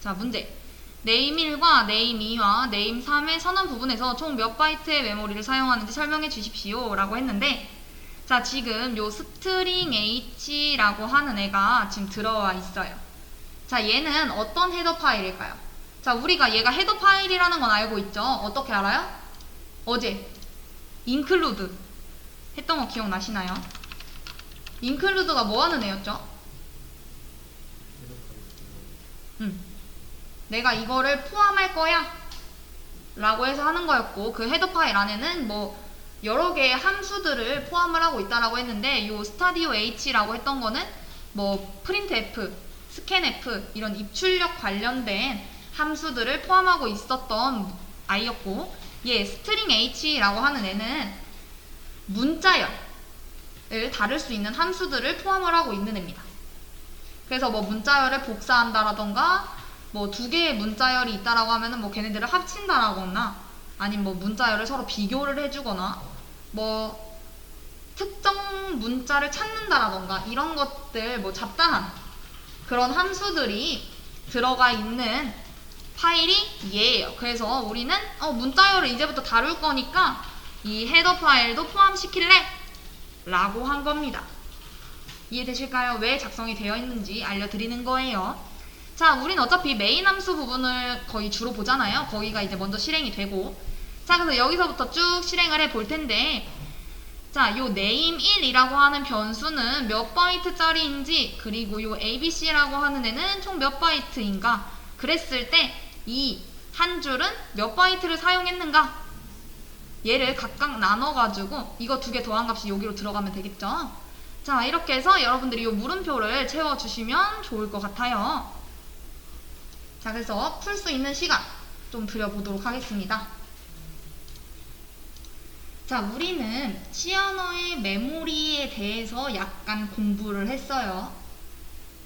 자, 문제. 네임1과 네임2와 네임3의 선언 부분에서 총 몇 바이트의 메모리를 사용하는지 설명해 주십시오 라고 했는데, 자, 지금 요 스트링 h라고 하는 애가 지금 들어와 있어요. 자, 얘는 어떤 헤더 파일일까요? 자, 우리가 얘가 헤더 파일이라는 건 알고 있죠? 어떻게 알아요? 어제 include 했던 거 기억나시나요? include가 뭐 하는 애였죠? 내가 이거를 포함할 거야 라고 해서 하는 거였고, 그 헤더 파일 안에는 뭐 여러 개의 함수들을 포함을 하고 있다라고 했는데, 요 stadio h라고 했던 거는 뭐 printf, scanf 이런 입출력 관련된 함수들을 포함하고 있었던 아이였고, 얘 string h라고 하는 애는 문자열을 다룰 수 있는 함수들을 포함을 하고 있는 애입니다. 그래서 뭐 문자열을 복사한다라던가 뭐 두 개의 문자열이 있다라고 하면은 뭐 걔네들을 합친다라거나, 아니면 뭐 문자열을 서로 비교를 해주거나, 뭐 특정 문자를 찾는다라던가 이런 것들, 뭐 잡다한 그런 함수들이 들어가 있는 파일이 얘예요. 그래서 우리는 문자열을 이제부터 다룰 거니까 이 헤더 파일도 포함시킬래? 라고 한 겁니다. 이해되실까요? 왜 작성이 되어 있는지 알려드리는 거예요. 자, 우린 어차피 메인 함수 부분을 거의 주로 보잖아요. 거기가 이제 먼저 실행이 되고. 자, 그래서 여기서부터 쭉 실행을 해 볼 텐데, 자, 요 name1이라고 하는 변수는 몇 바이트짜리인지, 그리고 요 abc라고 하는 애는 총 몇 바이트인가, 그랬을 때 이 한 줄은 몇 바이트를 사용했는가, 얘를 각각 나눠가지고 이거 두 개 더한 값이 여기로 들어가면 되겠죠. 자, 이렇게 해서 여러분들이 요 물음표를 채워주시면 좋을 것 같아요. 자, 그래서 풀 수 있는 시간 좀 드려보도록 하겠습니다. 자, 우리는 C 언어의 메모리에 대해서 약간 공부를 했어요.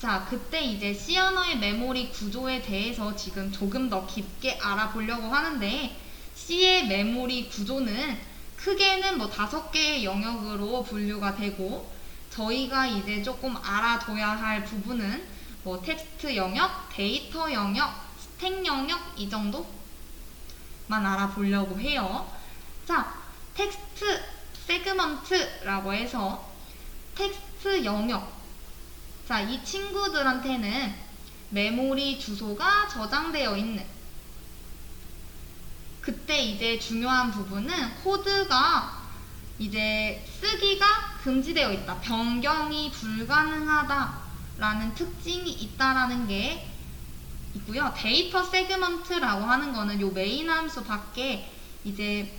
자, 그때 이제 C 언어의 메모리 구조에 대해서 지금 조금 더 깊게 알아보려고 하는데, C의 메모리 구조는 크게는 뭐 5개의 영역으로 분류가 되고, 저희가 이제 조금 알아둬야 할 부분은 뭐 텍스트 영역, 데이터 영역, 스택 영역 이 정도만 알아보려고 해요. 자, 텍스트 세그먼트라고 해서 텍스트 영역. 자, 이 친구들한테는 메모리 주소가 저장되어 있는, 그때 이제 중요한 부분은 코드가 이제 쓰기가 금지되어 있다, 변경이 불가능하다 라는 특징이 있다라는 게 있고요. 데이터 세그먼트라고 하는 거는 요 메인 함수 밖에 이제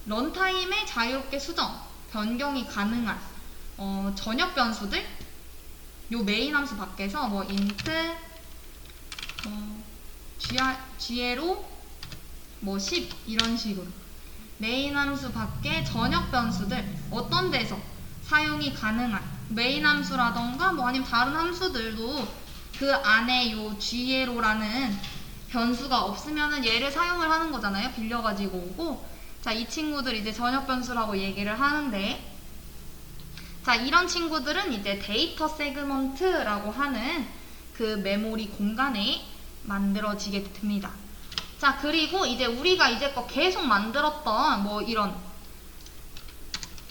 런타임에 자유롭게 수정, 변경이 가능한 전역 변수들, 요 메인 함수 밖에서 뭐 int, GR로 뭐 10 이런 식으로 메인 함수 밖에 전역 변수들, 어떤 데서 사용이 가능한 메인 함수라던가 뭐 아니면 다른 함수들도 그 안에 요 GLO라는 변수가 없으면은 얘를 사용을 하는 거잖아요. 빌려가지고 오고. 자, 이 친구들 이제 전역 변수라고 얘기를 하는데, 자, 이런 친구들은 이제 데이터 세그먼트라고 하는 그 메모리 공간에 만들어지게 됩니다. 자, 그리고 이제 우리가 이제껏 계속 만들었던 뭐 이런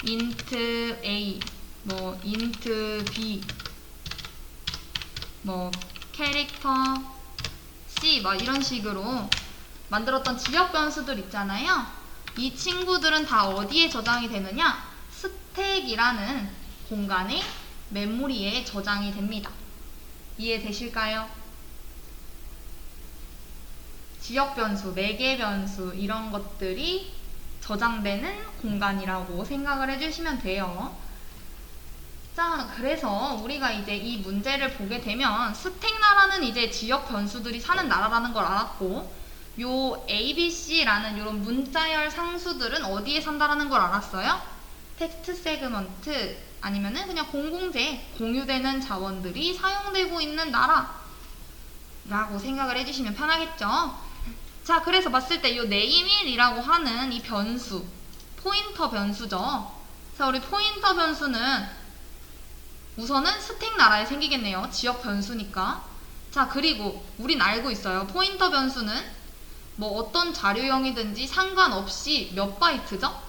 int a, 뭐 int b, 뭐 캐릭터 c 막 이런 식으로 만들었던 지역 변수들 있잖아요. 이 친구들은 다 어디에 저장이 되느냐? 스택이라는 공간에, 메모리에 저장이 됩니다. 이해되실까요? 지역 변수, 매개 변수 이런 것들이 저장되는 공간이라고 생각을 해주시면 돼요. 자, 그래서 우리가 이제 이 문제를 보게 되면 스택 나라는 이제 지역 변수들이 사는 나라라는 걸 알았고, 요 ABC라는 이런 문자열 상수들은 어디에 산다라는 걸 알았어요? 텍스트 세그먼트 아니면은 그냥 공공재, 공유되는 자원들이 사용되고 있는 나라라고 생각을 해주시면 편하겠죠? 자, 그래서 봤을 때 이 name1이라고 하는 이 변수, 포인터 변수죠. 자, 우리 포인터 변수는 우선은 스택 나라에 생기겠네요. 지역 변수니까. 자, 그리고 우린 알고 있어요. 포인터 변수는 뭐 어떤 자료형이든지 상관없이 몇 바이트죠?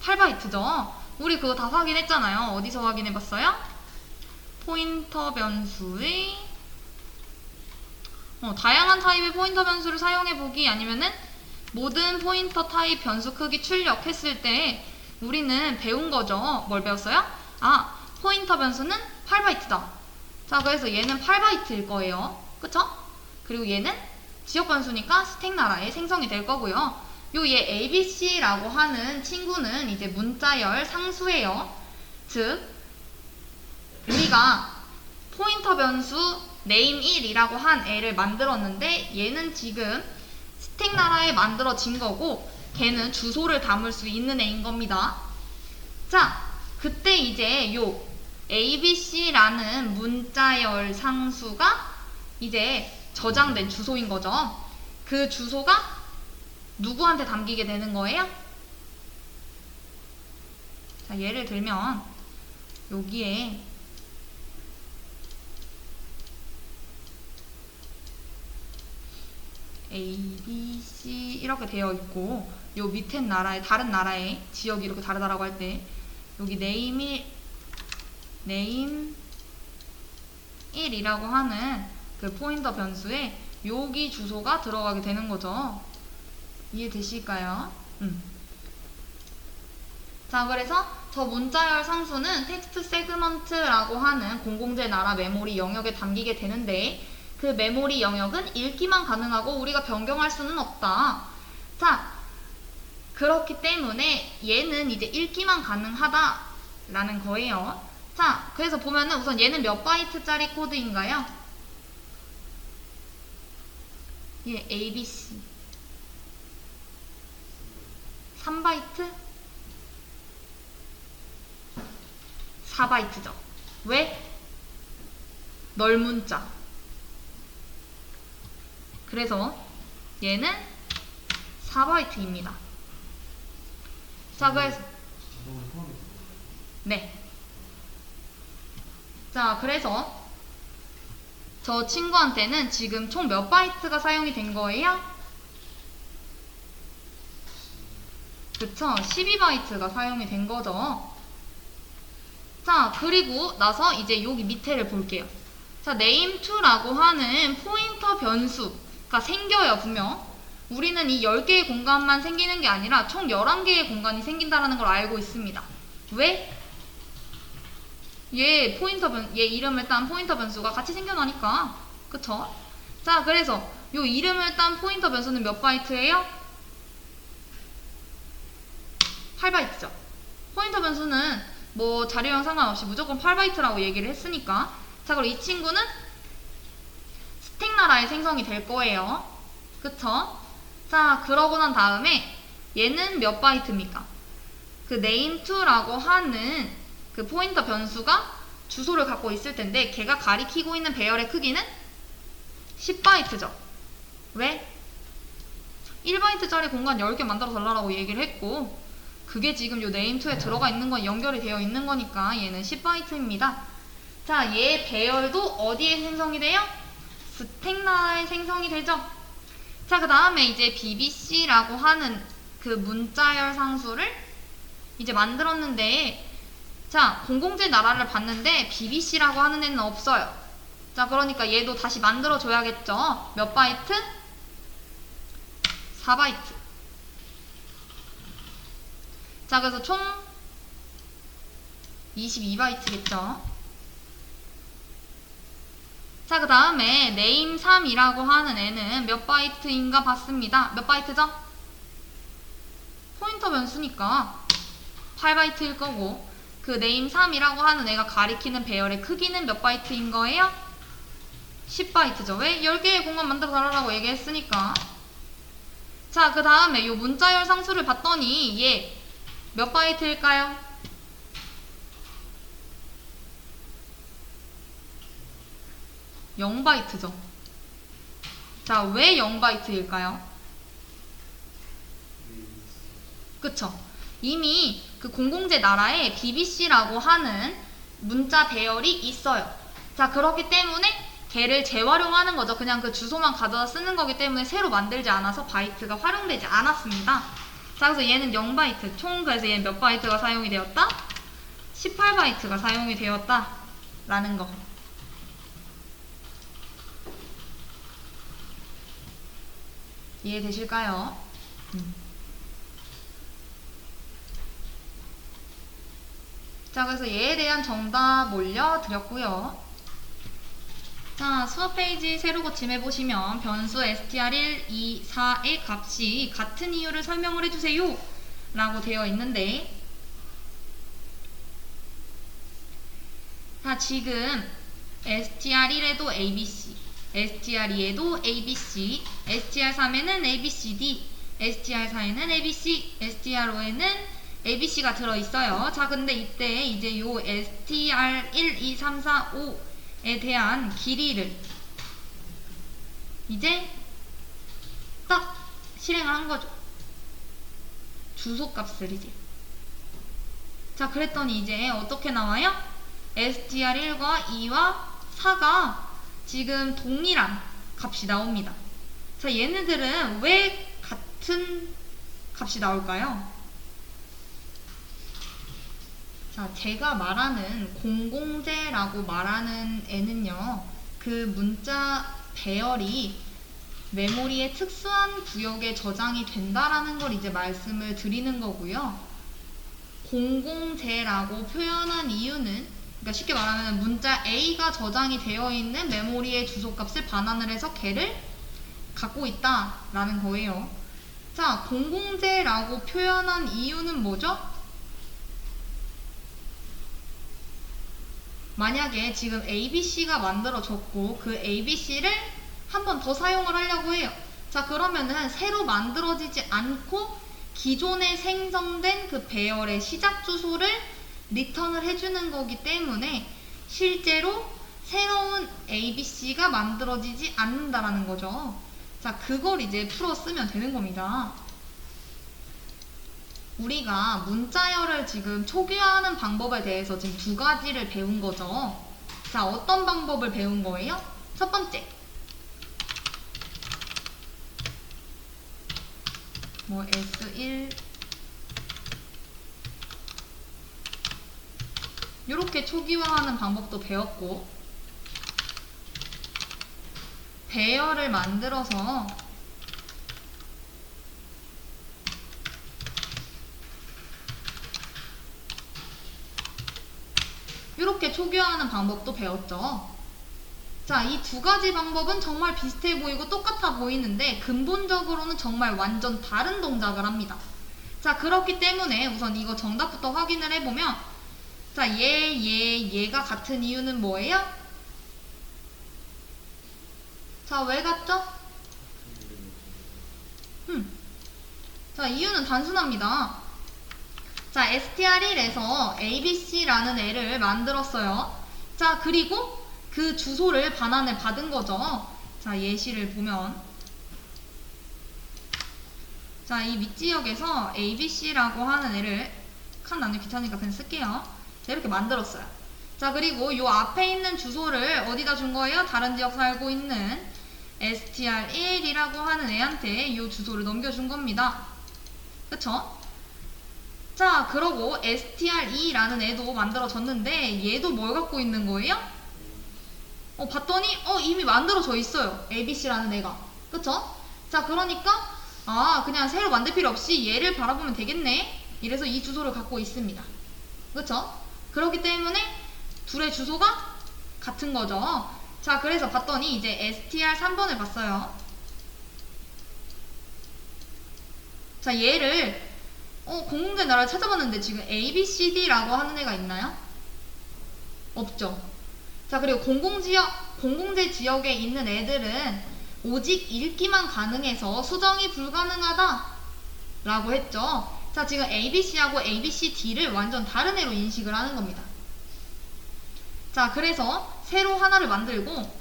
8바이트죠. 우리 그거 다 확인했잖아요. 어디서 확인해봤어요? 포인터 변수의 다양한 타입의 포인터 변수를 사용해보기, 아니면은 모든 포인터 타입 변수 크기 출력했을 때 우리는 배운 거죠. 뭘 배웠어요? 아, 포인터 변수는 8바이트다. 자, 그래서 얘는 8바이트일 거예요. 그쵸? 그리고 얘는 지역 변수니까 스택 나라에 생성이 될 거고요. 요 얘 ABC라고 하는 친구는 이제 문자열 상수예요. 즉, 우리가 포인터 변수 name1이라고 한 애를 만들었는데 얘는 지금 스택 나라에 만들어진 거고 걔는 주소를 담을 수 있는 애인 겁니다. 자, 그때 이제 요 ABC라는 문자열 상수가 이제 저장된 주소인 거죠. 그 주소가 누구한테 담기게 되는 거예요? 자, 예를 들면 여기에 A, B, C 이렇게 되어 있고 요 밑에 나라에 다른 나라의 지역이 이렇게 다르다라고 할 때 여기 name 1이라고 하는 그 포인터 변수에 여기 주소가 들어가게 되는 거죠. 이해되실까요? 자, 그래서 저 문자열 상수는 텍스트 세그먼트라고 하는 공공재 나라 메모리 영역에 담기게 되는데 그 메모리 영역은 읽기만 가능하고 우리가 변경할 수는 없다. 자, 그렇기 때문에 얘는 이제 읽기만 가능하다라는 거예요. 자, 그래서 보면은 우선 얘는 몇 바이트짜리 코드인가요? 예, ABC 3바이트? 4바이트죠. 왜? 널문자. 그래서 얘는 4바이트입니다. 자, 그래서 네. 자, 그래서 저 친구한테는 지금 총 몇 바이트가 사용이 된 거예요? 그쵸? 12바이트가 사용이 된 거죠. 자, 그리고 나서 이제 여기 밑에를 볼게요. 자, name2라고 하는 포인터 변수가 생겨요, 분명. 우리는 이 10개의 공간만 생기는 게 아니라 총 11개의 공간이 생긴다는 걸 알고 있습니다. 왜? 얘 이름을 딴 포인터 변수가 같이 생겨나니까. 그쵸? 자, 그래서 요 이름을 딴 포인터 변수는 몇 바이트예요? 8바이트죠. 포인터 변수는 뭐 자료형 상관없이 무조건 8바이트라고 얘기를 했으니까. 자, 그럼 이 친구는 스택 나라에 생성이 될 거예요. 그쵸? 자, 그러고 난 다음에 얘는 몇 바이트입니까? 그 name2라고 하는 그 포인터 변수가 주소를 갖고 있을 텐데 걔가 가리키고 있는 배열의 크기는 10바이트죠. 왜? 1바이트짜리 공간 10개 만들어 달라고 얘기를 했고 그게 지금 요 name2에 들어가 있는 건 연결이 되어 있는 거니까 얘는 10바이트입니다. 자, 얘 배열도 어디에 생성이 돼요? 스택 나라에 생성이 되죠. 자, 그 다음에 이제 BBC라고 하는 그 문자열 상수를 이제 만들었는데 자, 공공재 나라를 봤는데 BBC라고 하는 애는 없어요. 자, 그러니까 얘도 다시 만들어줘야겠죠. 몇 바이트? 4바이트. 자, 그래서 총 22바이트겠죠. 자, 그 다음에 name3이라고 하는 애는 몇 바이트인가 봤습니다. 몇 바이트죠? 포인터 변수니까 8바이트일 거고 그 name3이라고 하는 애가 가리키는 배열의 크기는 몇 바이트인 거예요? 10바이트죠. 왜? 10개의 공간 만들어 달라고 얘기했으니까. 자, 그 다음에 요 문자열 상수를 봤더니 얘 몇 바이트일까요? 0바이트죠. 자, 왜 0바이트일까요? 그쵸? 이미 그 공공재 나라에 BBC라고 하는 문자 배열이 있어요. 자, 그렇기 때문에 걔를 재활용하는 거죠. 그냥 그 주소만 가져다 쓰는 거기 때문에 새로 만들지 않아서 바이트가 활용되지 않았습니다. 자, 그래서 얘는 0바이트, 총 그래서 얘는 몇 바이트가 사용이 되었다? 18바이트가 사용이 되었다 라는 거. 이해되실까요? 자, 그래서 얘에 대한 정답 올려드렸고요. 자, 수업 페이지 새로 고침해보시면 변수 str1, 2, 4의 값이 같은 이유를 설명을 해주세요 라고 되어 있는데, 자, 지금 str1에도 abc, str2에도 abc, str3에는 abcd, str4에는 abc, str5에는 abc가 들어있어요. 자, 근데 이때 이제 요 str1, 2, 3, 4, 5에 대한 길이를 이제 딱 실행을 한 거죠. 주소값을 이제. 자, 그랬더니 이제 어떻게 나와요? str1과 2와 4가 지금 동일한 값이 나옵니다. 자, 얘네들은 왜 같은 값이 나올까요? 자, 제가 말하는 공공재라고 말하는 애는요, 그 문자 배열이 메모리의 특수한 구역에 저장이 된다라는 걸 이제 말씀을 드리는 거고요. 공공재라고 표현한 이유는, 그러니까 쉽게 말하면 문자 A가 저장이 되어 있는 메모리의 주소값을 반환을 해서 걔를 갖고 있다라는 거예요. 자, 공공재라고 표현한 이유는 뭐죠? 만약에 지금 ABC가 만들어졌고 그 ABC를 한 번 더 사용을 하려고 해요. 자, 그러면은 새로 만들어지지 않고 기존에 생성된 그 배열의 시작 주소를 리턴을 해주는 거기 때문에 실제로 새로운 ABC가 만들어지지 않는다라는 거죠. 자, 그걸 이제 풀어 쓰면 되는 겁니다. 우리가 문자열을 지금 초기화하는 방법에 대해서 지금 두 가지를 배운 거죠. 자, 어떤 방법을 배운 거예요? 첫 번째, 뭐 S1 이렇게 초기화하는 방법도 배웠고, 배열을 만들어서 이렇게 초기화하는 방법도 배웠죠. 자, 이 두 가지 방법은 정말 비슷해 보이고 똑같아 보이는데 근본적으로는 정말 완전 다른 동작을 합니다. 자, 그렇기 때문에 우선 이거 정답부터 확인을 해보면, 자, 얘가 같은 이유는 뭐예요? 자, 왜 같죠? 자, 이유는 단순합니다. 자, str1에서 abc라는 애를 만들었어요. 자, 그리고 그 주소를 반환을 받은 거죠. 자, 예시를 보면, 자, 이 밑지역에서 abc라고 하는 애를 칸 나누기 귀찮으니까 그냥 쓸게요. 자, 이렇게 만들었어요. 자, 그리고 요 앞에 있는 주소를 어디다 준 거예요? 다른 지역 살고 있는 str1이라고 하는 애한테 이 주소를 넘겨준 겁니다. 그쵸? 자, 그러고 str2라는 애도 만들어졌는데 얘도 뭘 갖고 있는 거예요? 봤더니 이미 만들어져 있어요. abc라는 애가. 그쵸? 자, 그러니까 그냥 새로 만들 필요 없이 얘를 바라보면 되겠네. 이래서 이 주소를 갖고 있습니다. 그쵸? 그렇기 때문에 둘의 주소가 같은 거죠. 자, 그래서 봤더니 이제 str3번을 봤어요. 자, 얘를 공공재 나라를 찾아봤는데 지금 ABCD라고 하는 애가 있나요? 없죠. 자, 그리고 공공재 지역에 있는 애들은 오직 읽기만 가능해서 수정이 불가능하다 라고 했죠. 자, 지금 ABC하고 ABCD를 완전 다른 애로 인식을 하는 겁니다. 자, 그래서 새로 하나를 만들고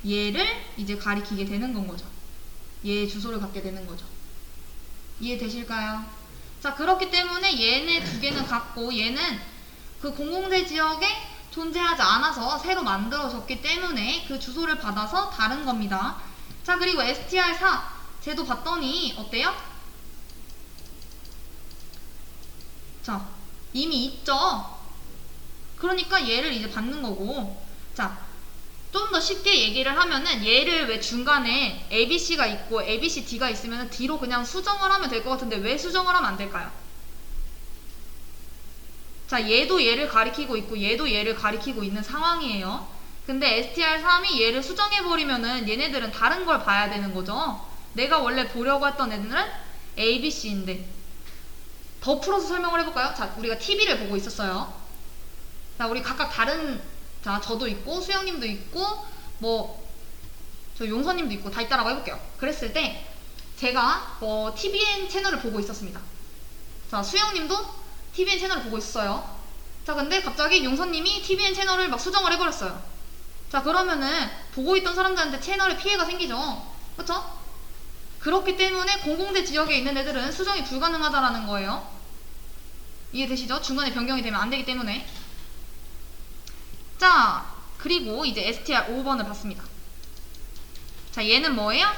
얘를 이제 가리키게 되는 건 거죠. 얘의 주소를 갖게 되는 거죠. 이해되실까요? 자, 그렇기 때문에 얘네 두 개는 같고 얘는 그 공공재 지역에 존재하지 않아서 새로 만들어졌기 때문에 그 주소를 받아서 다른 겁니다. 자, 그리고 str4 쟤도 봤더니 어때요? 자, 이미 있죠? 그러니까 얘를 이제 받는 거고. 자, 좀 더 쉽게 얘기를 하면은 얘를 왜 중간에 ABC가 있고 ABCD가 있으면 D로 그냥 수정을 하면 될 것 같은데 왜 수정을 하면 안 될까요? 자, 얘도 얘를 가리키고 있고 얘도 얘를 가리키고 있는 상황이에요. 근데 str3이 얘를 수정해버리면은 얘네들은 다른 걸 봐야 되는 거죠. 내가 원래 보려고 했던 애들은 ABC인데 더 풀어서 설명을 해볼까요? 자, 우리가 TV를 보고 있었어요. 자, 우리 각각 다른, 자, 저도 있고 수영님도 있고 뭐 저 용서님도 있고 다 있다라고 해볼게요. 그랬을 때 제가 TVN 채널을 보고 있었습니다. 자, 수영님도 TVN 채널을 보고 있었어요. 자, 근데 갑자기 용서님이 TVN 채널을 막 수정을 해버렸어요. 자, 그러면은 보고 있던 사람들한테 채널에 피해가 생기죠. 그쵸? 그렇기 때문에 공공재 지역에 있는 애들은 수정이 불가능하다라는 거예요. 이해되시죠? 중간에 변경이 되면 안 되기 때문에. 자, 그리고 이제 str5번을 봤습니다. 자, 얘는 뭐예요?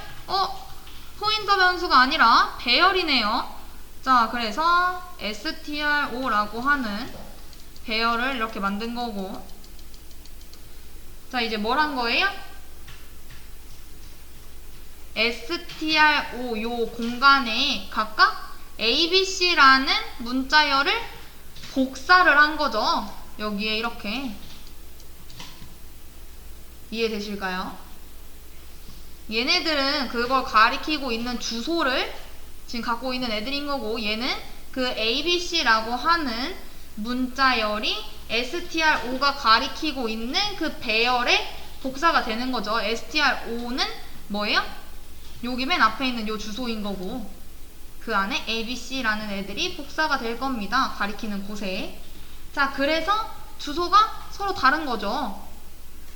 포인터 변수가 아니라 배열이네요. 자, 그래서 str5라고 하는 배열을 이렇게 만든 거고. 자, 이제 뭘 한 거예요? str5 요 공간에 각각 abc라는 문자열을 복사를 한 거죠. 여기에 이렇게. 이해되실까요? 얘네들은 그걸 가리키고 있는 주소를 지금 갖고 있는 애들인 거고, 얘는 그 abc라고 하는 문자열이 str5가 가리키고 있는 그 배열에 복사가 되는 거죠. str5는 뭐예요? 여기 맨 앞에 있는 요 주소인 거고, 그 안에 abc라는 애들이 복사가 될 겁니다. 가리키는 곳에. 자, 그래서 주소가 서로 다른 거죠.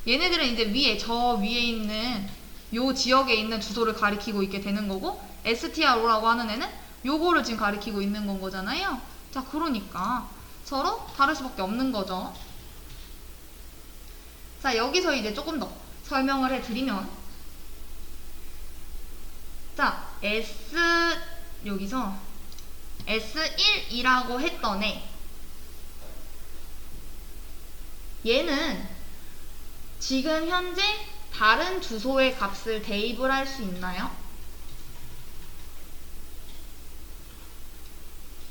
얘네들은 이제 위에, 저 위에 있는 요 지역에 있는 주소를 가리키고 있게 되는 거고, str5라고 하는 애는 요거를 지금 가리키고 있는 건 거잖아요. 자, 그러니까 서로 다를 수밖에 없는 거죠. 자, 여기서 이제 조금 더 설명을 해드리면, 자, 여기서 S1이라고 했던 애, 얘는 지금 현재 다른 주소의 값을 대입을 할 수 있나요?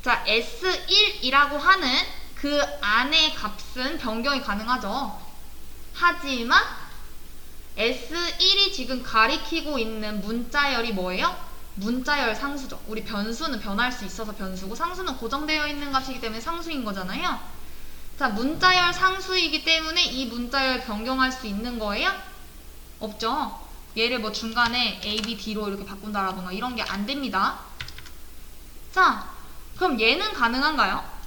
자, S1이라고 하는 그 안의 값은 변경이 가능하죠. 하지만 S1이 지금 가리키고 있는 문자열이 뭐예요? 문자열 상수죠. 우리 변수는 변할 수 있어서 변수고 상수는 고정되어 있는 값이기 때문에 상수인 거잖아요. 자, 문자열 상수이기 때문에 이 문자열 변경할 수 있는 거예요? 없죠. 얘를 뭐 중간에 A, B, D로 이렇게 바꾼다라던가 이런 게 안 됩니다. 자, 그럼 얘는 가능한가요?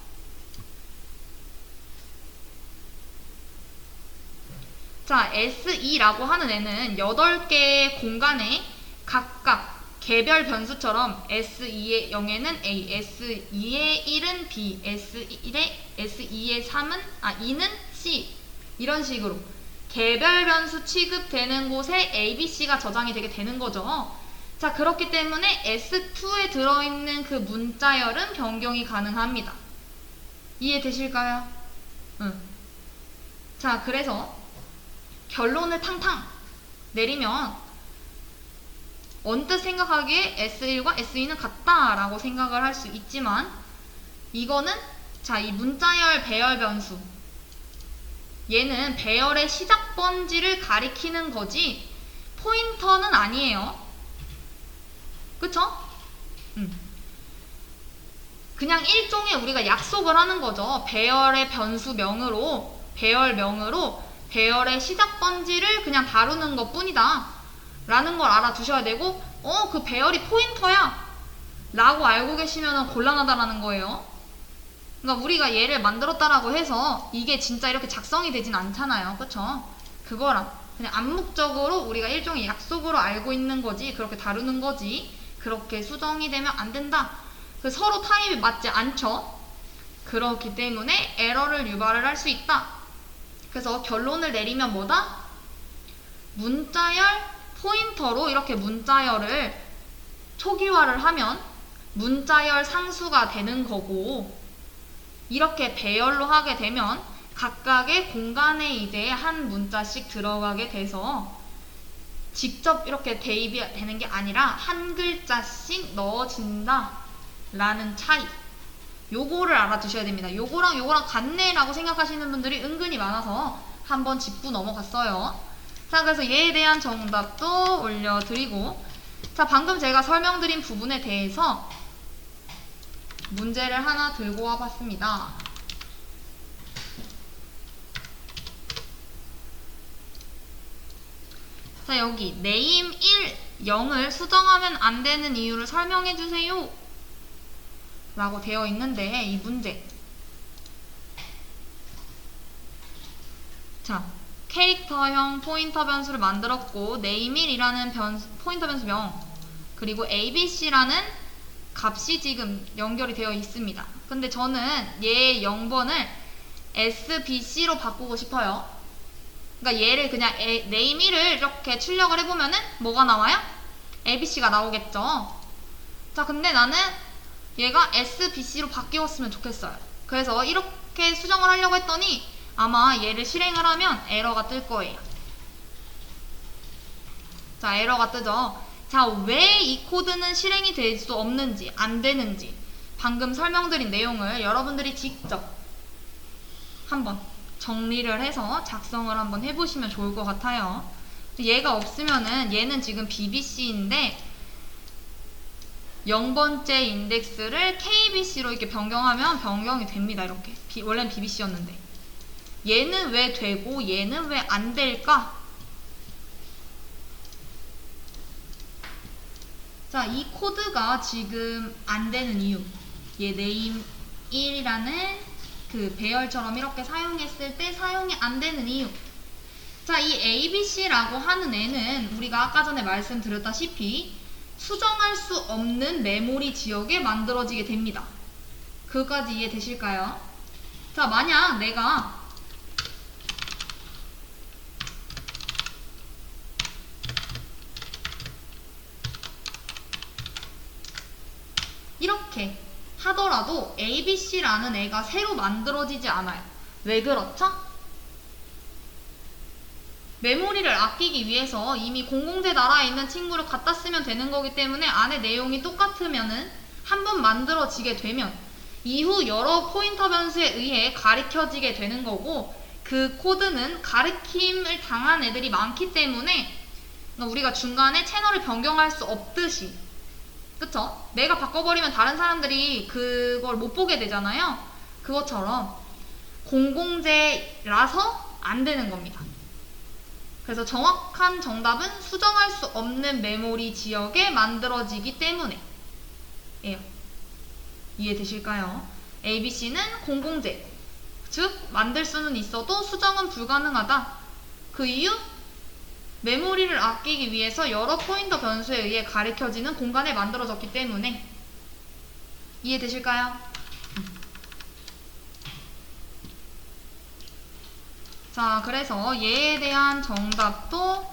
자, S2라고 하는 애는 8개의 공간에 각각 개별 변수처럼 S2의 0에는 A, S2의 1은 B, S2의 3은, 2는 C, 이런 식으로 개별 변수 취급되는 곳에 ABC가 저장이 되게 되는 거죠. 자, 그렇기 때문에 S2에 들어있는 그 문자열은 변경이 가능합니다. 이해되실까요? 응. 자, 그래서 결론을 탕탕 내리면 언뜻 생각하기에 S1과 S2는 같다라고 생각을 할 수 있지만, 이거는 자, 이 문자열 배열 변수, 얘는 배열의 시작 번지를 가리키는 거지 포인터는 아니에요. 그쵸? 그냥 일종의 우리가 약속을 하는 거죠. 배열의 변수명으로, 배열명으로 배열의 시작 번지를 그냥 다루는 것 뿐이다 라는 걸 알아두셔야 되고, 그 배열이 포인터야 라고 알고 계시면 곤란하다라는 거예요. 그러니까 우리가 얘를 만들었다라고 해서 이게 진짜 이렇게 작성이 되진 않잖아요. 그쵸? 그거랑 그냥 암묵적으로 우리가 일종의 약속으로 알고 있는 거지, 그렇게 다루는 거지, 그렇게 수정이 되면 안 된다. 서로 타입이 맞지 않죠. 그렇기 때문에 에러를 유발을 할 수 있다. 그래서 결론을 내리면 뭐다? 문자열 포인터로 이렇게 문자열을 초기화를 하면 문자열 상수가 되는 거고, 이렇게 배열로 하게 되면 각각의 공간에 이제 한 문자씩 들어가게 돼서 직접 이렇게 대입이 되는 게 아니라 한 글자씩 넣어진다 라는 차이, 요거를 알아두셔야 됩니다. 요거랑 요거랑 같네 라고 생각하시는 분들이 은근히 많아서 한번 짚고 넘어갔어요. 자, 그래서 얘에 대한 정답도 올려드리고, 자, 방금 제가 설명드린 부분에 대해서 문제를 하나 들고 와봤습니다. 자, 여기 name 1, 0을 수정하면 안 되는 이유를 설명해 주세요 라고 되어 있는데, 이 문제, 자, 캐릭터형 포인터 변수를 만들었고 name1이라는 포인터 변수명, 그리고 abc라는 값이 지금 연결이 되어 있습니다. 근데 저는 얘 0번을 sbc로 바꾸고 싶어요. 그러니까 얘를 그냥 name1을 이렇게 출력을 해보면은 뭐가 나와요? abc가 나오겠죠. 자, 근데 나는 얘가 sbc로 바뀌었으면 좋겠어요. 그래서 이렇게 수정을 하려고 했더니 아마 얘를 실행을 하면 에러가 뜰 거예요. 자, 에러가 뜨죠. 자, 왜 이 코드는 실행이 될 수 없는지, 안 되는지 방금 설명드린 내용을 여러분들이 직접 한번 정리를 해서 작성을 한번 해보시면 좋을 것 같아요. 얘가 없으면은 얘는 지금 BBC인데 0번째 인덱스를 KBC로 이렇게 변경하면 변경이 됩니다. 이렇게. 원래는 BBC였는데. 얘는 왜 되고 얘는 왜 안 될까? 자, 이 코드가 지금 안 되는 이유. 얘 name 1이라는 그 배열처럼 이렇게 사용했을 때 사용이 안 되는 이유. 자, 이 ABC라고 하는 애는 우리가 아까 전에 말씀드렸다시피 수정할 수 없는 메모리 지역에 만들어지게 됩니다. 그거까지 이해되실까요? 자, 만약 내가 이렇게 하더라도 ABC라는 애가 새로 만들어지지 않아요. 왜 그렇죠? 메모리를 아끼기 위해서 이미 공공재 나라에 있는 친구를 갖다 쓰면 되는 거기 때문에 안에 내용이 똑같으면은 한번 만들어지게 되면 이후 여러 포인터 변수에 의해 가리켜지게 되는 거고, 그 코드는 가리킴을 당한 애들이 많기 때문에 우리가 중간에 채널을 변경할 수 없듯이, 그쵸? 내가 바꿔버리면 다른 사람들이 그걸 못 보게 되잖아요. 그것처럼 공공재라서 안 되는 겁니다. 그래서 정확한 정답은 수정할 수 없는 메모리 지역에 만들어지기 때문에 예요. 이해되실까요? ABC는 공공재, 즉 만들 수는 있어도 수정은 불가능하다. 그 이유? 메모리를 아끼기 위해서 여러 포인터 변수에 의해 가리켜지는 공간에 만들어졌기 때문에. 이해되실까요? 자, 그래서 얘에 대한 정답도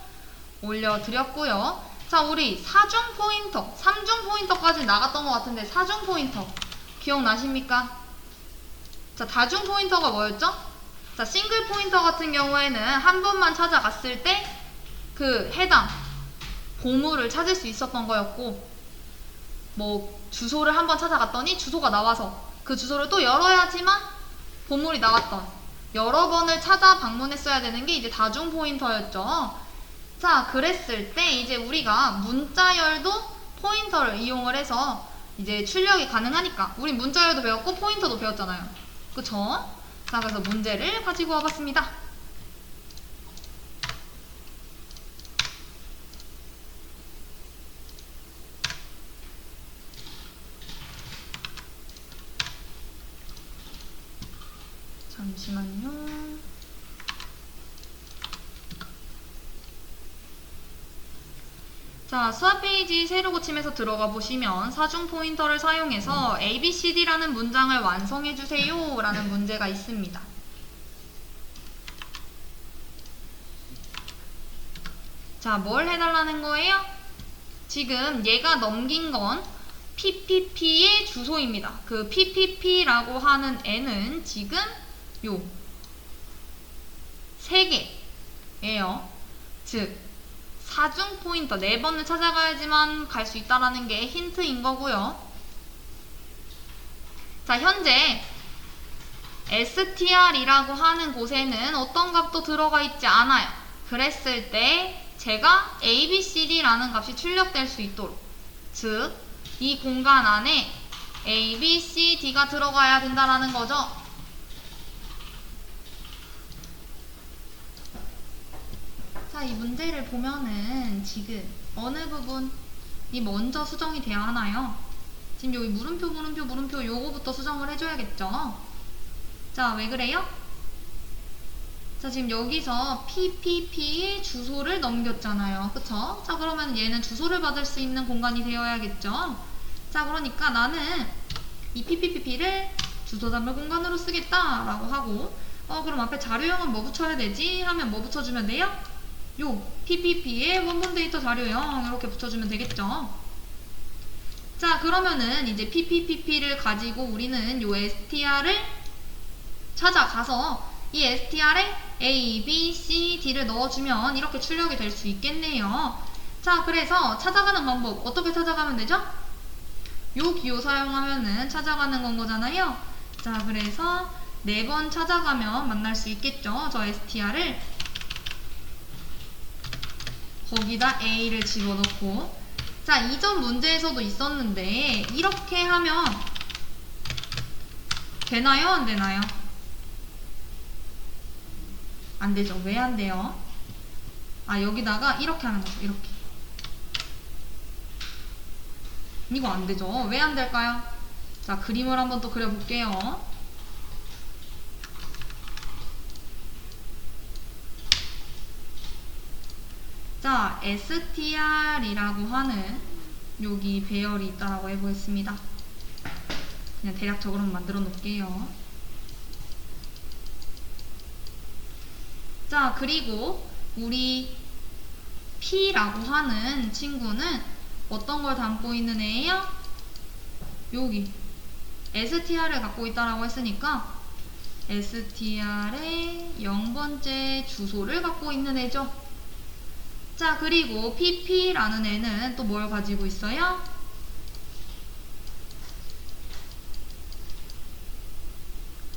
올려드렸고요. 자, 우리 사중 포인터, 3중 포인터까지 나갔던 것 같은데 사중 포인터 기억나십니까? 자, 다중 포인터가 뭐였죠? 자, 싱글 포인터 같은 경우에는 한 번만 찾아갔을 때 그 해당 보물을 찾을 수 있었던 거였고, 뭐 주소를 한번 찾아갔더니 주소가 나와서 그 주소를 또 열어야지만 보물이 나왔던, 여러 번을 찾아 방문했어야 되는 게 이제 다중 포인터였죠. 자, 그랬을 때 이제 우리가 문자열도 포인터를 이용을 해서 이제 출력이 가능하니까, 우리 문자열도 배웠고 포인터도 배웠잖아요. 그쵸? 자, 그래서 문제를 가지고 와봤습니다. 잠시만요. 자, 수학 페이지 새로 고침에서 들어가 보시면 사중 포인터를 사용해서 ABCD라는 문장을 완성해 주세요 라는 문제가 있습니다. 자, 뭘 해달라는 거예요? 지금 얘가 넘긴 건 PPP의 주소입니다. 그 PPP라고 하는 애는 지금 요 3개예요. 즉 사중 포인터 4번을 찾아가야지만 갈 수 있다라는 게 힌트인 거고요. 자, 현재 str이라고 하는 곳에는 어떤 값도 들어가 있지 않아요. 그랬을 때 제가 ABCD라는 값이 출력될 수 있도록, 즉 이 공간 안에 ABCD가 들어가야 된다라는 거죠. 자, 이 문제를 보면은 지금 어느 부분이 먼저 수정이 돼야 하나요? 지금 여기 물음표 요거부터 수정을 해줘야겠죠. 자, 왜 그래요? 자, 지금 여기서 PPP의 주소를 넘겼잖아요. 그쵸? 자, 그러면 얘는 주소를 받을 수 있는 공간이 되어야겠죠. 자, 그러니까 나는 이 PPP를 주소 담을 공간으로 쓰겠다라고 하고, 그럼 앞에 자료형은 뭐 붙여야 되지? 하면 뭐 붙여주면 돼요? 요 PPP의 원본 데이터 자료형 이렇게 붙여주면 되겠죠. 자, 그러면은 이제 PPP를 가지고 우리는 요 str을 찾아가서 이 str에 A, B, C, D를 넣어주면 이렇게 출력이 될 수 있겠네요. 자, 그래서 찾아가는 방법 어떻게 찾아가면 되죠? 요 기호 사용하면은 찾아가는 건 거잖아요. 자, 그래서 4번 찾아가면 만날 수 있겠죠. 저 str을 거기다 A를 집어넣고, 자, 이전 문제에서도 있었는데 이렇게 하면 되나요? 안 되나요? 안 되죠. 왜 안 돼요? 아, 여기다가 이렇게 하는 거죠. 이렇게. 이거 안 되죠. 왜 안 될까요? 자, 그림을 한번 또 그려볼게요. 자, str이라고 하는 여기 배열이 있다라고 해보겠습니다. 그냥 대략적으로 만들어 놓을게요. 자, 그리고 우리 P라고 하는 친구는 어떤 걸 담고 있는 애예요? 여기 str을 갖고 있다라고 했으니까 str의 0번째 주소를 갖고 있는 애죠. 자, 그리고 pp라는 애는 또 뭘 가지고 있어요?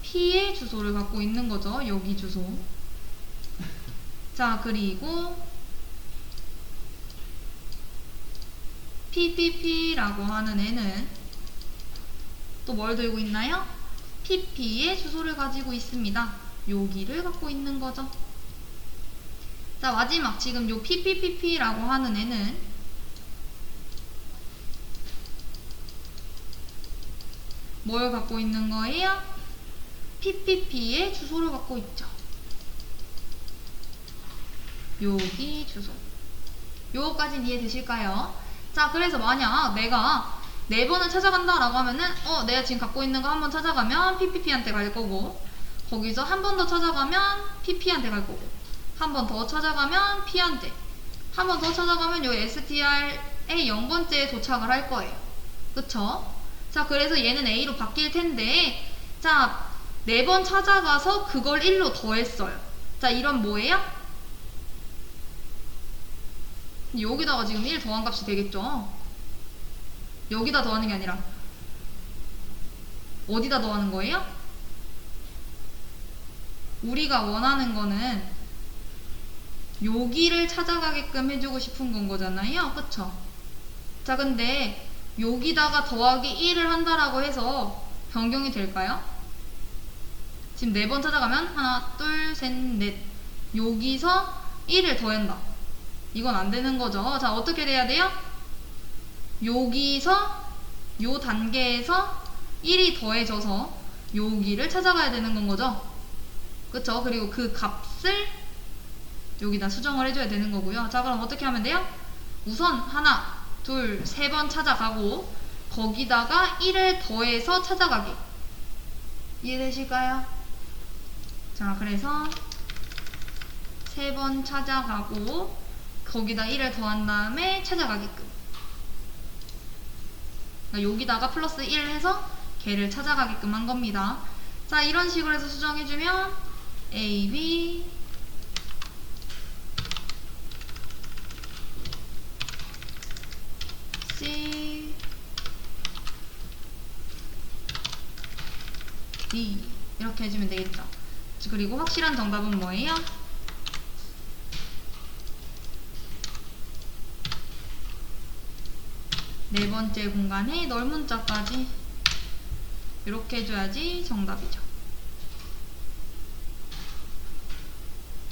p의 주소를 갖고 있는 거죠. 여기 주소. 자, 그리고 PPP라고 하는 애는 또 뭘 들고 있나요? PP의 주소를 가지고 있습니다. 여기를 갖고 있는 거죠. 자, 마지막 지금 요 PPPP라고 하는 애는 뭘 갖고 있는 거예요? PPP의 주소를 갖고 있죠. 여기 주소. 요거까지는 이해되실까요? 자, 그래서 만약 내가 4번을 찾아간다 라고 하면은 내가 지금 갖고 있는 거 한번 찾아가면 PPP한테 갈 거고, 거기서 한 번 더 찾아가면 PP한테 갈 거고, 한 번 더 찾아가면 P한테, 한 번 더 찾아가면 요 str의 0번째에 도착을 할 거예요. 그쵸? 자, 그래서 얘는 A로 바뀔 텐데, 자, 4번 찾아가서 그걸 1로 더했어요. 자, 이런 뭐예요? 여기다가 지금 1 더한 값이 되겠죠. 여기다 더하는 게 아니라 어디다 더하는 거예요? 우리가 원하는 거는 여기를 찾아가게끔 해주고 싶은 건 거잖아요. 그쵸? 자, 근데 여기다가 더하기 1을 한다라고 해서 변경이 될까요? 지금 4번 찾아가면 하나, 둘, 셋, 넷, 여기서 1을 더한다. 이건 안 되는 거죠. 자, 어떻게 돼야 돼요? 여기서 요 단계에서 1이 더해져서 여기를 찾아가야 되는 건 거죠. 그쵸? 그리고 그 값을 여기다 수정을 해줘야 되는 거고요. 자, 그럼 어떻게 하면 돼요? 우선 하나, 둘, 세 번 찾아가고 거기다가 1을 더해서 찾아가기. 이해되실까요? 자, 그래서 세 번 찾아가고 거기다 1을 더한 다음에 찾아가게끔. 그러니까 여기다가 플러스 1 해서 걔를 찾아가게끔 한 겁니다. 자, 이런 식으로 해서 수정해주면 A, B, C, D 이렇게 해주면 되겠죠. 그리고 확실한 정답은 뭐예요? 네 번째 공간에 넓은 자까지 이렇게 해줘야지 정답이죠.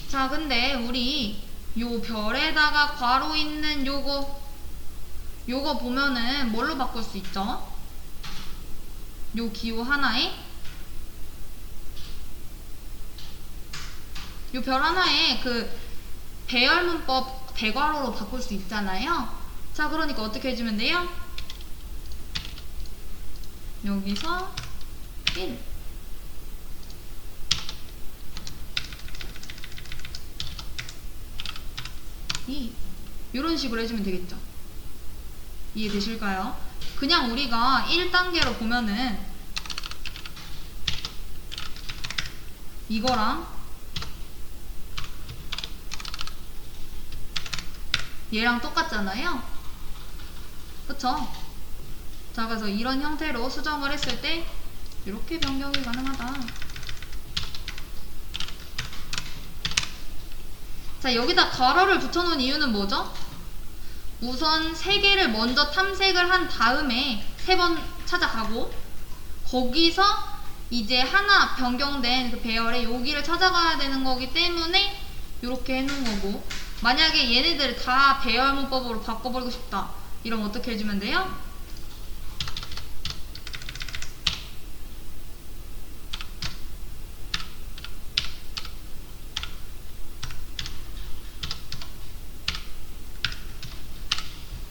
자, 근데 우리 요 별에다가 괄호 있는 요거 보면은 뭘로 바꿀 수 있죠? 요 기호 하나에 요 별 하나에 그 배열문법 대괄호로 바꿀 수 있잖아요. 자, 그러니까 어떻게 해주면 돼요? 여기서 1 2 이런 식으로 해주면 되겠죠. 이해되실까요? 그냥 우리가 1단계로 보면은 이거랑 얘랑 똑같잖아요. 그쵸? 자, 그래서 이런 형태로 수정을 했을 때 이렇게 변경이 가능하다. 자, 여기다 괄호를 붙여놓은 이유는 뭐죠? 우선 3개를 먼저 탐색을 한 다음에 3번 찾아가고 거기서 이제 하나 변경된 그 배열에 여기를 찾아가야 되는 거기 때문에 이렇게 해놓은 거고, 만약에 얘네들을 다 배열 문법으로 바꿔버리고 싶다 이러면 어떻게 해주면 돼요?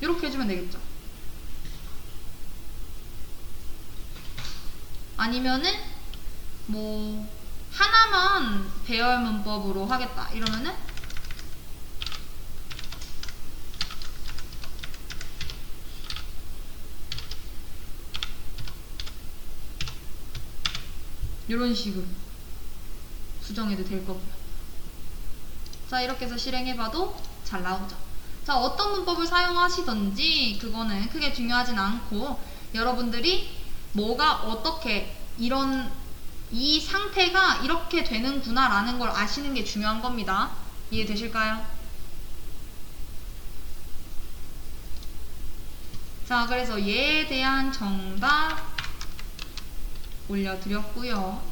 이렇게 해주면 되겠죠. 아니면은 뭐 하나만 배열 문법으로 하겠다 이러면은 이런 식으로 수정해도 될 거고요. 자, 이렇게 해서 실행해봐도 잘 나오죠. 자, 어떤 문법을 사용하시던지 그거는 크게 중요하진 않고 여러분들이 뭐가 어떻게 이 상태가 이렇게 되는구나 라는 걸 아시는 게 중요한 겁니다. 이해되실까요? 자, 그래서 얘에 대한 정답 올려드렸고요.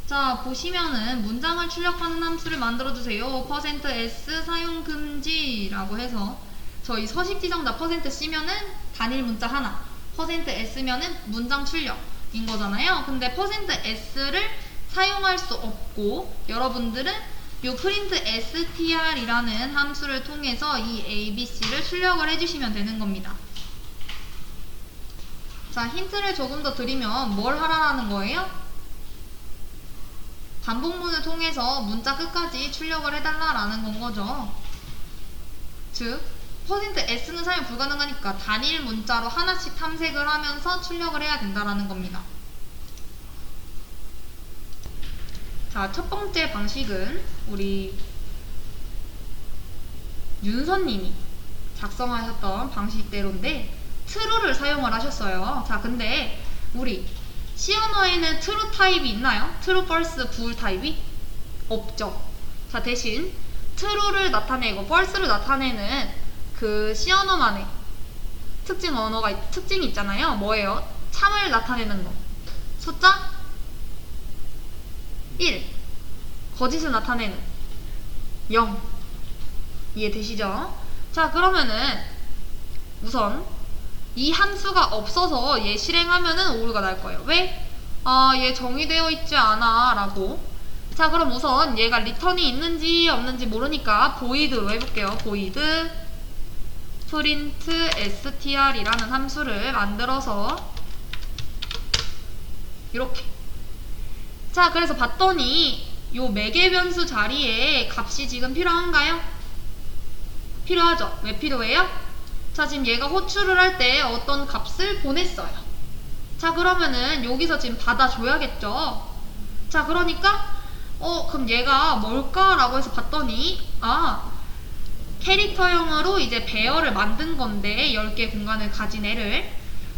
자, 보시면은 문장을 출력하는 함수를 만들어주세요. %s 사용 금지라고 해서 저희 서식지 정답 %c면은 단일 문자 하나, %s면은 문장 출력인 거잖아요. 근데 %s를 사용할 수 없고 여러분들은 요 printstr이라는 함수를 통해서 이 abc를 출력을 해주시면 되는 겁니다. 자, 힌트를 조금 더 드리면 뭘 하라는 거예요? 반복문을 통해서 문자 끝까지 출력을 해달라라는 건 거죠. 즉, %s는 사용 불가능하니까 단일 문자로 하나씩 탐색을 하면서 출력을 해야 된다라는 겁니다. 자, 첫 번째 방식은 우리 윤서님이 작성하셨던 방식대로인데 true를 사용을 하셨어요. 자, 근데 우리 C 언어에는 true 타입이 있나요? true, false, bool 타입이? 없죠. 자, 대신 true를 나타내고 false를 나타내는 그 C 언어만의 특징이 있잖아요. 뭐예요? 참을 나타내는 거. 숫자 1. 거짓을 나타내는 0. 이해되시죠? 자, 그러면은 우선 이 함수가 없어서 얘 실행하면은 오류가 날 거예요. 왜? 아, 얘 정의되어 있지 않아 라고. 자, 그럼 우선 얘가 리턴이 있는지 없는지 모르니까 void로 해볼게요. void print str이라는 함수를 만들어서 이렇게. 자, 그래서 봤더니 요 매개 변수 자리에 값이 지금 필요한가요? 필요하죠. 왜 필요해요? 자, 지금 얘가 호출을 할 때 어떤 값을 보냈어요. 자, 그러면은 여기서 지금 받아줘야겠죠. 자, 그러니까 그럼 얘가 뭘까라고 해서 봤더니 캐릭터형으로 이제 배열을 만든 건데 10개 공간을 가진 애를.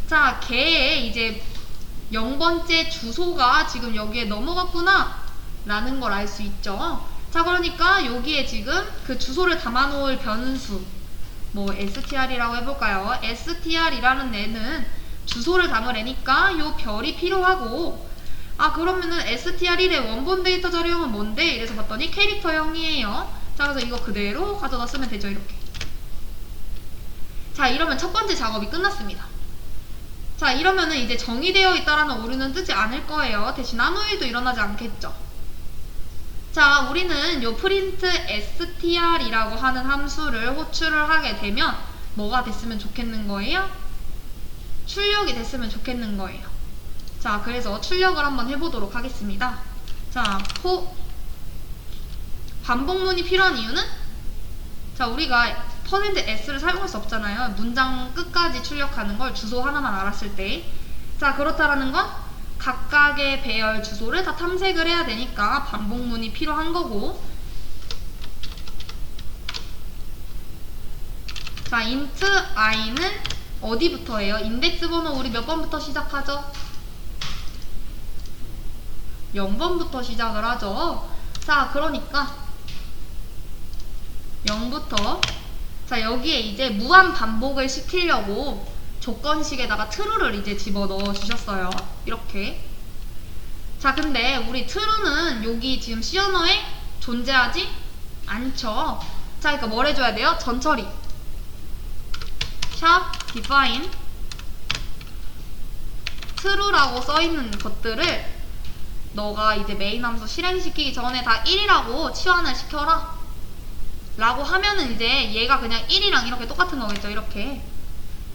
자, 걔의 이제 0번째 주소가 지금 여기에 넘어갔구나 라는 걸 알 수 있죠. 자, 그러니까 여기에 지금 그 주소를 담아놓을 변수 뭐 str이라고 해볼까요? str이라는 애는 주소를 담을 애니까 요 별이 필요하고, 그러면은 str1의 원본 데이터 자료형은 뭔데? 이래서 봤더니 캐릭터형이에요. 자, 그래서 이거 그대로 가져다 쓰면 되죠. 이렇게. 자, 이러면 첫 번째 작업이 끝났습니다. 자, 이러면은 이제 정의되어 있다라는 오류는 뜨지 않을 거예요. 대신 아무 일도 일어나지 않겠죠. 자, 우리는 요 print str이라고 하는 함수를 호출을 하게 되면 뭐가 됐으면 좋겠는 거예요? 출력이 됐으면 좋겠는 거예요. 자, 그래서 출력을 한번 해보도록 하겠습니다. 자, 반복문이 필요한 이유는, 자, 우리가 %s를 사용할 수 없잖아요. 문장 끝까지 출력하는 걸 주소 하나만 알았을 때. 자, 그렇다라는 건 각각의 배열 주소를 다 탐색을 해야 되니까 반복문이 필요한 거고. 자, int i는 어디부터예요? 인덱스 번호 우리 몇 번부터 시작하죠? 0번부터 시작을 하죠. 자, 그러니까 0부터, 자, 여기에 이제 무한 반복을 시키려고 조건식에다가 true를 이제 집어넣어 주셨어요. 이렇게. 자, 근데 우리 true는 여기 지금 C 언어에 존재하지 않죠. 자, 그러니까 뭘 해줘야 돼요? 전처리 샵 define true라고 써있는 것들을 너가 이제 메인 함수 실행시키기 전에 다 1이라고 치환을 시켜라 라고 하면은 이제 얘가 그냥 1이랑 이렇게 똑같은 거겠죠. 이렇게.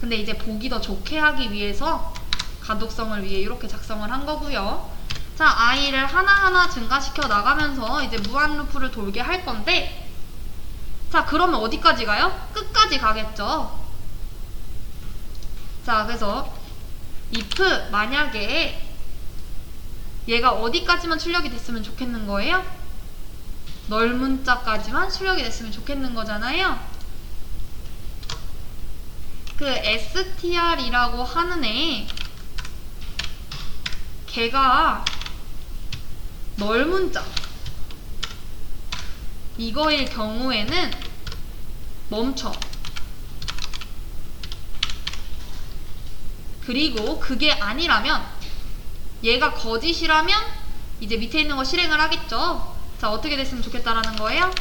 근데 이제 보기 더 좋게 하기 위해서 가독성을 위해 이렇게 작성을 한 거고요. 자, i를 하나하나 증가시켜 나가면서 이제 무한 루프를 돌게 할 건데, 자, 그러면 어디까지 가요? 끝까지 가겠죠. 자, 그래서 if 만약에 얘가 어디까지만 출력이 됐으면 좋겠는 거예요? 널문자까지만 출력이 됐으면 좋겠는 거잖아요. 그 str이라고 하는 애, 걔가 널문자 이거일 경우에는 멈춰. 그리고 그게 아니라면, 얘가 거짓이라면 이제 밑에 있는 거 실행을 하겠죠. 자, 어떻게 됐으면 좋겠다라는 거예요?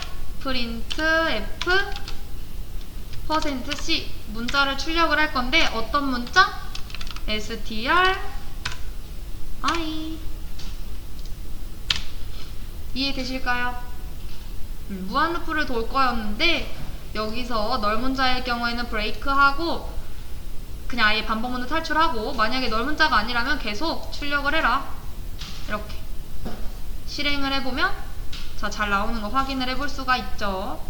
print f %c 문자를 출력을 할 건데, 어떤 문자? str i. 이해되실까요? 무한 루프를 돌 거였는데 여기서 널문자일 경우에는 브레이크하고 그냥 아예 반복문을 탈출하고, 만약에 널문자가 아니라면 계속 출력을 해라. 이렇게 실행을 해보면 자, 잘 나오는 거 확인을 해볼 수가 있죠.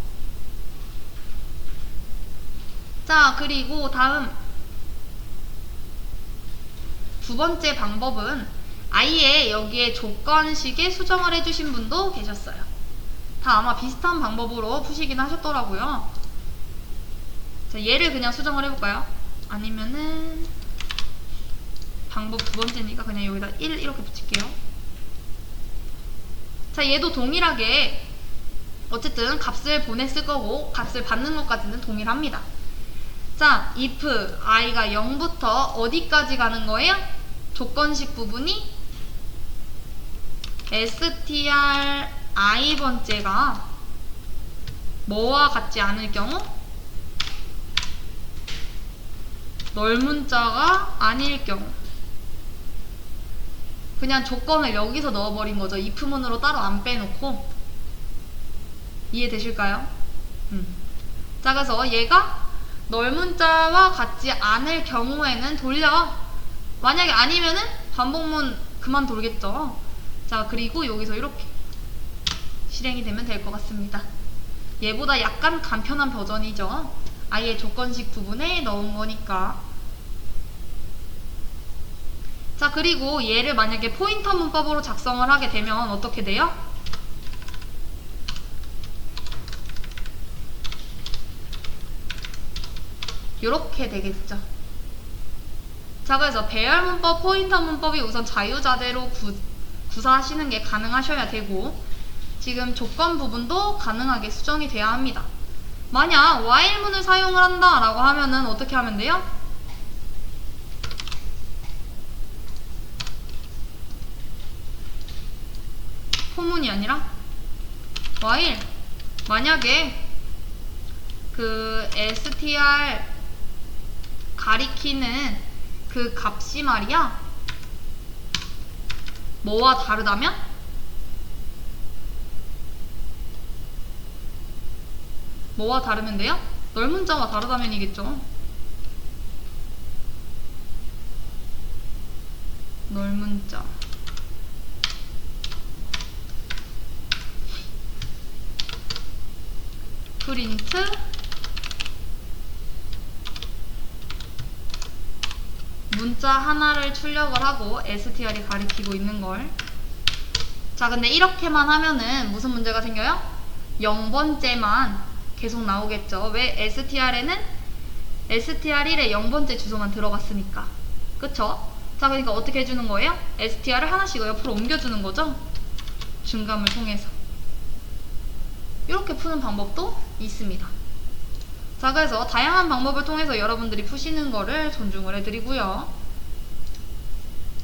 자, 그리고 다음 두 번째 방법은 아예 여기에 조건식에 수정을 해주신 분도 계셨어요. 다 아마 비슷한 방법으로 푸시긴 하셨더라고요. 자, 얘를 그냥 수정을 해볼까요? 아니면은 방법 두 번째니까 그냥 여기다 1 이렇게 붙일게요. 자, 얘도 동일하게 어쨌든 값을 보냈을 거고 값을 받는 것까지는 동일합니다. 자, if i가 0부터 어디까지 가는 거예요? 조건식 부분이 str i번째가 뭐와 같지 않을 경우? 널문자가 아닐 경우. 그냥 조건을 여기서 넣어버린 거죠. if문으로 따로 안 빼놓고. 이해되실까요? 자, 그래서 얘가 널 문자와 같지 않을 경우에는 돌려. 만약에 아니면은 반복문 그만 돌겠죠. 자, 그리고 여기서 이렇게 실행이 되면 될 것 같습니다. 얘보다 약간 간편한 버전이죠. 아예 조건식 부분에 넣은 거니까. 자, 그리고 얘를 만약에 포인터 문법으로 작성을 하게 되면 어떻게 돼요? 이렇게 되겠죠. 자, 그래서 배열 문법, 포인터 문법이 우선 자유자재로 구사하시는 게 가능하셔야 되고, 지금 조건 부분도 가능하게 수정이 돼야 합니다. 만약 while문을 사용을 한다 라고 하면은 어떻게 하면 돼요? 포문이 아니라 while, 만약에 그 str 가리키는 그 값이 말이야 뭐와 다르다면? 뭐와 다르면 돼요? 널 문자와 다르다면이겠죠. 널 문자 프린트 문자 하나를 출력을 하고 str이 가리키고 있는 걸. 자, 근데 이렇게만 하면은 무슨 문제가 생겨요? 0번째만 계속 나오겠죠. 왜? str에는 str1에 0번째 주소만 들어갔으니까. 그쵸? 자, 그러니까 어떻게 해주는 거예요? str을 하나씩 옆으로 옮겨주는 거죠. 중감을 통해서. 이렇게 푸는 방법도 있습니다. 자, 그래서 다양한 방법을 통해서 여러분들이 푸시는 거를 존중을 해드리고요.